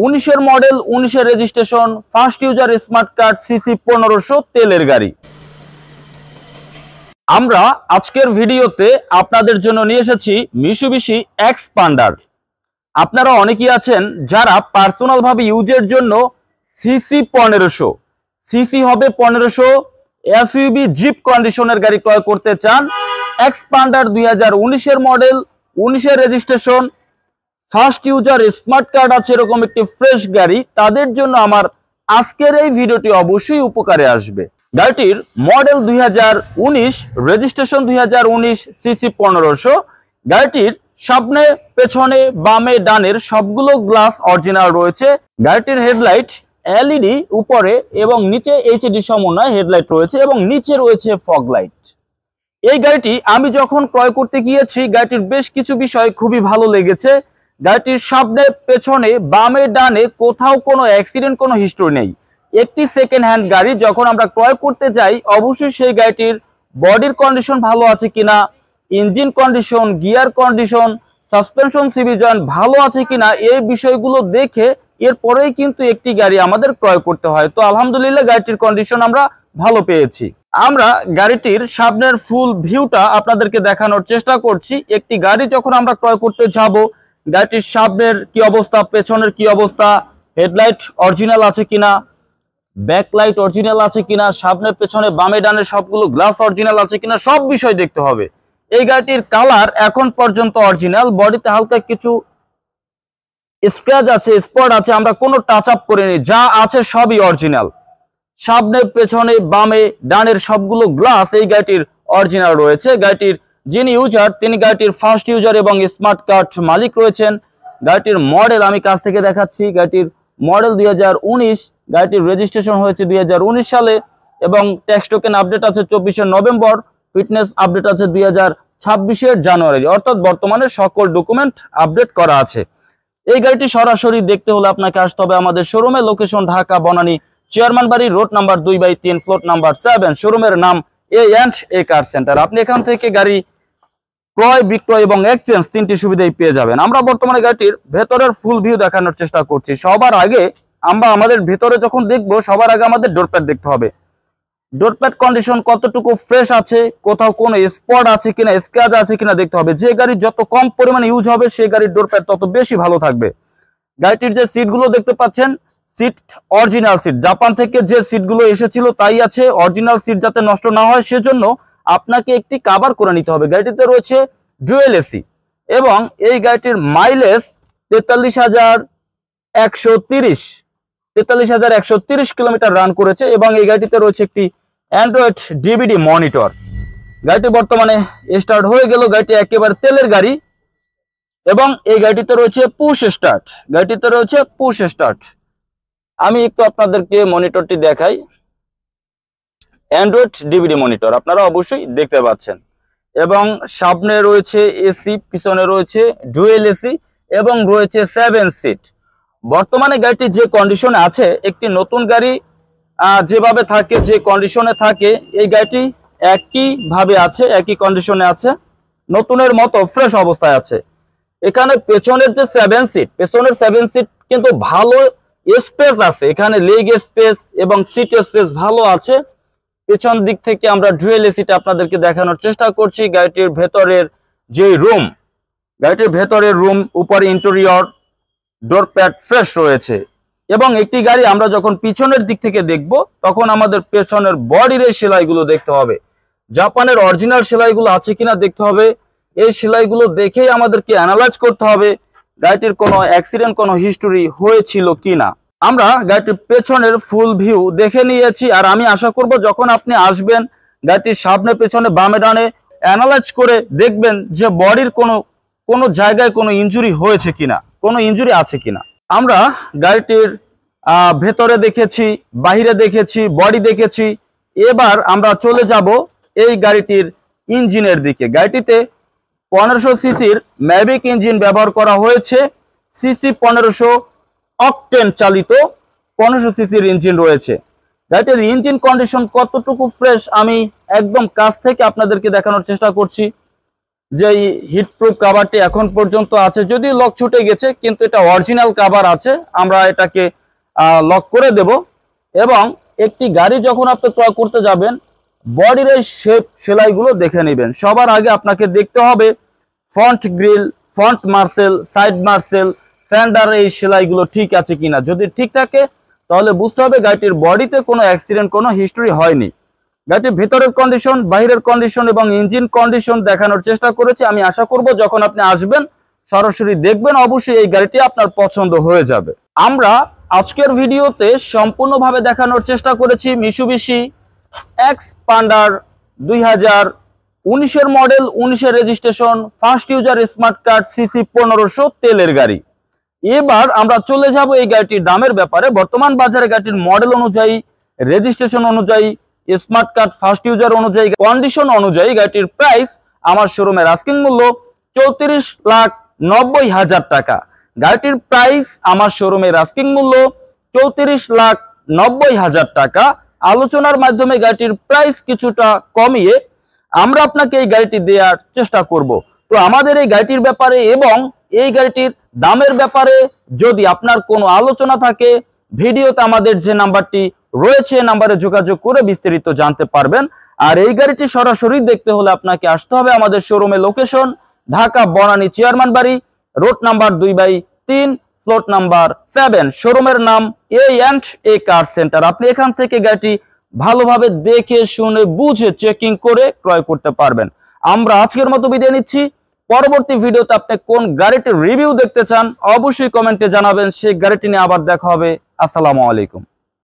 19-এর model, 19-এর registration, first user, smart card, CC 1500, তেলের গাড়ি। আমরা আজকের ভিডিওতে আপনাদের জন্য নিয়ে এসেছি মিৎসুবিশি এক্সপান্ডার। আপনারা অনেকেই আছেন যারা পার্সোনাল ভাবে ইউজের জন্য সিসি 1500, সিসি হবে 1500 এসইউভি জিপ কন্ডিশনের গাড়ি ক্রয় করতে চান। এক্সপান্ডার 2019-এর মডেল, 19-এর registration, first user, smart card আছে, এরকম একটি ফ্রেশ গাড়ি। তাদের জন্য আমার আজকের এই ভিডিওটি অবশ্যই উপকারে আসবে। গাড়িটির মডেল 2019, রেজিস্ট্রেশন 2019, সিসি 1500। গাড়িটির সামনে, পেছনে, বামে, ডানের সবগুলো গ্লাস অরিজিনাল রয়েছে। গাড়িটির হেডলাইট এলইডি, উপরে এবং নিচে এইচডি সমন্বয় হেডলাইট রয়েছে এবং নিচে রয়েছে ফগ লাইট। এই গাড়িটি আমি যখন ক্রয় করতে গিয়েছি, গাড়িটির বেশ কিছু বিষয় খুবই ভালো লেগেছে। গাড়িটির সামনে, পেছনে, বামে, ডানে কোথাও কোনো অ্যাক্সিডেন্ট, কোনো হিস্ট্রি নেই। একটি সেকেন্ড হ্যান্ড গাড়ি যখন আমরা ক্রয় করতে যাই, অবশ্যই সেই গাড়িটির বডির কন্ডিশন ভালো আছে কিনা, engine condition, gear condition, suspension, CV joint ভালো আছে কিনা, এই বিষয়গুলো দেখে এরপরেই কিন্তু একটি গাড়ি আমাদের ক্রয় করতে হয়। তো আলহামদুলিল্লাহ গাড়িটির কন্ডিশন আমরা ভালো পেয়েছি। আমরা গাড়িটির সামনের ফুল ভিউটা আপনাদেরকে দেখানোর চেষ্টা করছি। একটি গাড়ি যখন আমরা ক্রয় করতে যাব, গাড়িটির সামনের কি অবস্থা, পেছনের কি অবস্থা, হেডলাইট অরিজিনাল আছে কিনা, ব্যাকলাইট অরিজিনাল আছে কিনা, সামনে, পেছনে, বামে, ডানে সবগুলো গ্লাস অরিজিনাল আছে কিনা, সব বিষয় দেখতে হবে। এই গাড়িটির কালার এখন পর্যন্ত অরিজিনাল। বডিতে হালকা কিছু স্ক্র্যাচ আছে, স্পট আছে, আমরা কোনো টাচ আপ করিনি, যা আছে সবই অরিজিনাল। সামনে, পেছনে, বামে, ডানের সবগুলো গ্লাস এই গাড়িটির অরিজিনাল রয়েছে। গাড়িটির যিনি ইউজার, তিনি গাড়িটির ফার্স্ট ইউজার এবং স্মার্ট কার্ড মালিক রয়েছেন। গাড়িটির মডেল আমি কাছ থেকে দেখাচ্ছি। গাড়িটির মডেল 2019, গাড়িটির রেজিস্ট্রেশন হয়েছে 2019 সালে এবং ট্যাক্স টোকেন আপডেট আছে 24শে নভেম্বর, ফিটনেস আপডেট আছে 2026-এর জানুয়ারি, অর্থাৎ বর্তমানে সকল ডকুমেন্ট আপডেট করা আছে। এই গাড়িটি সরাসরি দেখতে হলে আপনাকে আসতে হবে আমাদের শোরুমে। লোকেশন ঢাকা বনানী, চেয়ারম্যান বাড়ি, রোড নাম্বার 2/3, ফ্লোর নাম্বার 7। শোরুমের নাম A&A কার সেন্টার। আপনি এখান থেকে গাড়ি ক্রয়, বিক্রয় এবং এক্সচেঞ্জ তিনটি সুবিধাই পেয়ে যাবেন। আমরা বর্তমানে গাড়িটির ভেতরের ফুল ভিউ দেখানোর চেষ্টা করছি। সবার আগে আমরা আমাদের ভেতরে যখন দেখব, সবার আগে আমাদের ডোরপ্যাড দেখতে হবে। ডোরপ্যাড কন্ডিশন কতটুকু ফ্রেশ আছে, কোথাও কোনো স্পট আছে কিনা, স্ক্র্যাচ আছে কিনা দেখতে হবে। যে গাড়ি যত কম পরিমাণে ইউজ হবে, সেই গাড়ির ডোরপ্যাড তত বেশি ভালো থাকবে। গাড়িটির যে সিটগুলো দেখতে পাচ্ছেন, সিট অরিজিনাল সিট। জাপান থেকে যে সিটগুলো এসেছিল তাই আছে। অরিজিনাল সিট যাতে নষ্ট না হয় সেজন্য আপনাকে একটি কভার করে নিতে হবে। গাড়িটিতে রয়েছে ডুয়েল এসি এবং এই গাড়িটির মাইলেজ 43,130 কিলোমিটার রান করেছে এবং এই গাড়িটিতে রয়েছে একটি অ্যান্ড্রয়েড ডিভিডি মনিটর। গাড়িটি বর্তমানে স্টার্ট হয়ে গেল। গাড়িটি একেবারে তেলের গাড়ি এবং এই গাড়িটিতে রয়েছে পুশ স্টার্ট। গাড়িটিতে রয়েছে পুশ স্টার্ট। আমি একটু আপনাদেরকে মনিটরটি দেখাই। অ্যান্ড্রয়েড ডিভিডি মনিটর আপনারা অবশ্যই দেখতে পাচ্ছেন এবং সামনে রয়েছে এসি, পিছনে রয়েছে ডুয়েল এসি এবং রয়েছে 7 সিট। বর্তমানে গাড়িটি যে কন্ডিশনে আছে, একটি নতুন গাড়ি যেভাবে থাকে, যে কন্ডিশনে থাকে, এই গাড়িটি একইভাবে আছে, একই কন্ডিশনে আছে, নতুনের মতো ফ্রেশ অবস্থায় আছে। এখানে পেছনের যে 7 সিট, পেছনের 7 সিট কিন্তু ভালো স্পেস আছে। এখানে লেগ স্পেস এবং সিট স্পেস ভালো আছে। পেছন দিক থেকে আমরা ডুয়েল এসিটা আপনাদেরকে দেখানোর চেষ্টা করছি। গাড়িটির ভেতরের যে রুম, গাড়িটির ভেতরের রুম, উপরে ইন্টেরিয়র, ডোরপ্যাড ফ্রেশ রয়েছে এবং একটি গাড়ি আমরা যখন পিছনের দিক থেকে দেখব, তখন আমাদের পেছনের বডির এই সেলাইগুলো দেখতে হবে। জাপানের অরিজিনাল সেলাইগুলো আছে কিনা দেখতে হবে। এই সেলাইগুলো দেখেই আমাদেরকে অ্যানালাইজ করতে হবে গাড়িটির কোনো অ্যাক্সিডেন্ট, কোনো হিস্টোরি হয়েছিল কিনা। আমরা গাড়িটির পেছনের ফুল ভিউ দেখে নিয়েছি আর আমি আশা করব যখন আপনি আসবেন, গাড়িটির সামনে, পেছনে, বামে, ডানে অ্যানালাইজ করে দেখবেন যে বডির কোনো জায়গায় কোনো ইনজুরি হয়েছে কিনা, কোনো ইনজুরি আছে কিনা। আমরা গাড়িটির ভেতরে দেখেছি, বাহিরে দেখেছি, বডি দেখেছি। এবার আমরা চলে যাব এই গাড়িটির ইঞ্জিনের দিকে। গাড়িটিতে 1500 সিসির ম্যাভিক ইঞ্জিন ব্যবহার করা হয়েছে। সিসি 1500 অকটেন চালিত 1500 সিসির ইঞ্জিন রয়েছে। গাড়িটির ইঞ্জিন কন্ডিশন কতটুকু ফ্রেশ আমি একদম কাছ থেকে আপনাদেরকে দেখানোর চেষ্টা করছি। যে হিটপ্রুফ কাভারটি এখন পর্যন্ত আছে, যদিও লক ছুটে গেছে কিন্তু এটা অরিজিনাল কাভার আছে। আমরা এটাকে লক করে দেব। এবং একটি গাড়ি যখন আপনি ক্রয় করতে যাবেন, বডির এই শেপ সেলাইগুলো দেখে নেবেন। সবার আগে আপনাকে দেখতে হবে front grill, front Marcel, side Marcel, Fender এই সেলাইগুলো ঠিক আছে কিনা। যদি ঠিক থাকে তাহলে বুঝতে হবে গাড়িটির বডিতে কোনো অ্যাক্সিডেন্ট, কোনো হিস্টরি হয়নি। গাড়িটির ভেতরের কন্ডিশন, বাইরের কন্ডিশন এবং ইঞ্জিন কন্ডিশন দেখানোর চেষ্টা করেছি। আমি আশা করব যখন আপনি আসবেন, সরাসরি দেখবেন, অবশ্যই এই গাড়িটি আপনার পছন্দ হয়ে যাবে। আমরা আজকের ভিডিওতে সম্পূর্ণভাবে দেখানোর চেষ্টা করেছি মিৎসুবিশি এক্সপান্ডার 2019-এর মডেল, 19-এর registration, first user, smart card, CC 1500 তেলের গাড়ি। এবার আমরা চলে যাব এই গাড়িটির দামের ব্যাপারে। বর্তমান বাজারে গাড়িটির মডেল অনুযায়ী, রেজিস্ট্রেশন অনুযায়ী, স্মার্ট কার্ড, ফার্স্ট ইউজার অনুযায়ী, কন্ডিশন অনুযায়ী গাড়িটির প্রাইস আমার শোরুমের আস্কিং মূল্য 34,90,000 টাকা। গাড়িটির প্রাইস আমার শোরুমের আস্কিং মূল্য 34,90,000 টাকা। আলোচনার মাধ্যমে গাড়িটির প্রাইস কিছুটা কমিয়ে আমরা আপনাকে এই গাড়িটি দেওয়ার চেষ্টা করব। তো আমাদের এই গাড়িটির ব্যাপারে এবং এই গাড়িটির দামের ব্যাপারে যদি আপনার কোনো আলোচনা থাকে, ভিডিওতে আমাদের যে নাম্বারটি রয়েছে নাম্বারে যোগাযোগ করে বিস্তারিত জানতে পারবেন। আর এই গাড়িটি সরাসরি দেখতে হলে আপনাকে আসতে হবে আমাদের শোরুমের লোকেশন ঢাকা বনানী চেয়ারম্যান বাড়ি, রোড নাম্বার 2/3, ফ্লোর নাম্বার 7। শোরুমের নাম A&A কার সেন্টার। আপনি এখান থেকে গাড়িটি ভালোভাবে দেখে শুনে বুঝে চেকিং করে ক্রয় করতে পারবেন। আমরা আজকের মতো বিদায় নিচ্ছি। পরবর্তী ভিডিওতে আপনি কোন গাড়িটির রিভিউ দেখতে চান অবশ্যই কমেন্টে জানাবেন। সেই গাড়িটি নিয়ে আবার দেখা হবে। আসসালামু আলাইকুম।